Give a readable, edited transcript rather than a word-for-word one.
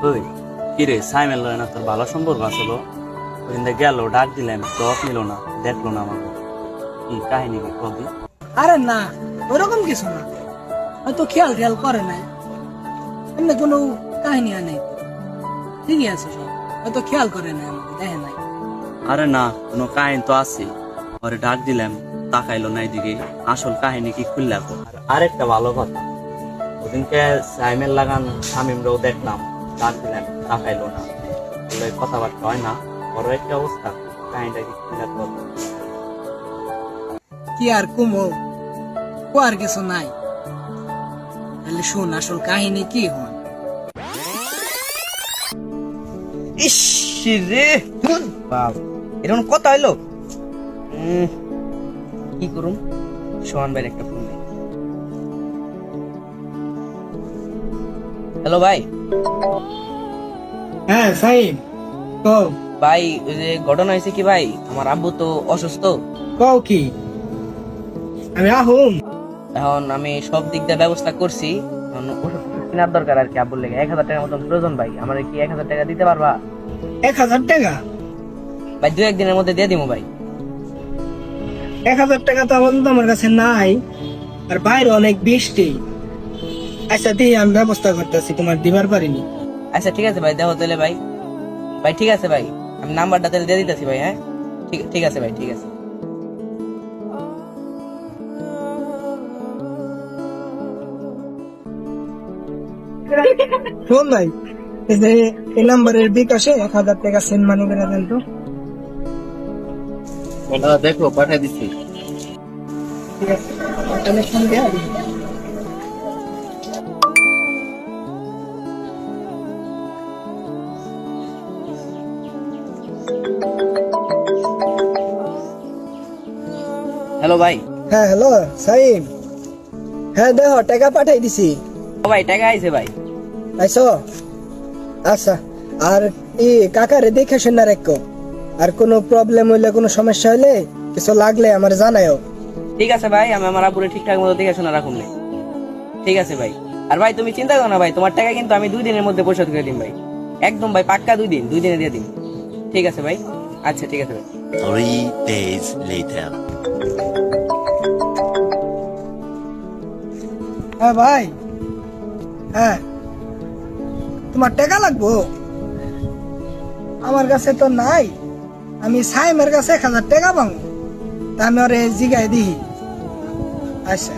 ওই কিরে সাইমেল লয় না তোর ভালো সম্পর্ক আসলো ওই গেল ডাক দিলাম জবাব নিল না দেখলো না আমাকে কি কাহিনী কি কবি আরে না ওরকম কিছু না হয়তো খেয়াল খেয়াল করে নাই এমনি কোনো কাহিনী নেই ঠিকই আছে সব হয়তো খেয়াল করে নাই আমাকে দেখে নাই আরে না কোনো কাহিনী তো আছে পরে ডাক দিলাম তাকাইলো না এদিকে আসল কাহিনী কি খুললা আরেকটা ভালো কথা ওদিনকে সাইমেল লাগান শামিমরাও দেখলাম ডাক দিলাম তাকাইলো না বলে কথাবার্তা হয় না বড় একটা অবস্থা কাহিনীটা কি খুললা বল কি আর কুমো আর কিছু নাই তাহলে শুন আসল কাহিনী কি হয় ইস রে বাপ এরকম কথা হইলো কি করুম সোহান ভাইয়ের একটা ফোন দেই হ্যালো ভাই হ্যাঁ সাইম কও ভাই ওই যে ঘটনা হয়েছে কি ভাই আমার আব্বু তো অসুস্থ কও কি আমি আহুম এখন আমি সব দিক দিয়ে ব্যবস্থা করছি এখন ওষুধ কেনার দরকার আর কি আব্বুর লেগে 1000 টাকার মতন প্রয়োজন ভাই আমার কি 1000 টাকা দিতে পারবা 1000 টাকা ভাই 2-1 দিনের মধ্যে দিয়ে দিবো ভাই 1000 টাকা তো আমার কাছে নাই আর বাইরে অনেক বৃষ্টি আচ্ছা দিয়ে আমি ব্যবস্থা করতেছি তোমার দিবার পারিনি আচ্ছা ঠিক আছে ভাই দেখো তাহলে ভাই ভাই ঠিক আছে ভাই আমি নাম্বারটা তাহলে দিয়ে দিতেছি ভাই হ্যাঁ ঠিক ঠিক আছে ভাই ঠিক আছে শোন ভাই এই যে এই নাম্বারের বিকাশে 1000 টাকা সেন্ড মানি করে দেন তো দেখো পাঠাই দিচ্ছি ঠিক আছে কানেকশন দেয়া দিন। হ্যালো ভাই হ্যাঁ হ্যালো সাইম হ্যাঁ দেখো টাকা পাঠাই দিছি ও ভাই টাকা আইছে ভাই আইসো আচ্ছা আর ই কাকারে দেখে শুনে রাখো আর কোনো প্রবলেম হইলে কোনো সমস্যা হইলে কিছু লাগলে আমার জানাইও ঠিক আছে ভাই আমি আমার আব্বুরে ঠিকঠাক মতো দেখে শোনা রাখুন ঠিক আছে ভাই আর ভাই তুমি চিন্তা করো না ভাই তোমার টাকা কিন্তু আমি 2 দিনের মধ্যে পরিশোধ করে দিন ভাই একদম ভাই পাক্কা 2 দিনে দিয়ে দিন ঠিক আছে ভাই আচ্ছা ঠিক আছে ভাই 3 days later. হ্যাঁ ভাই হ্যাঁ তোমার টাকা লাগবো আমার কাছে তো নাই আমি সাইমের কাছে 1000 টাকা পাবো তা আমি ওরে জিগাই দিই আচ্ছা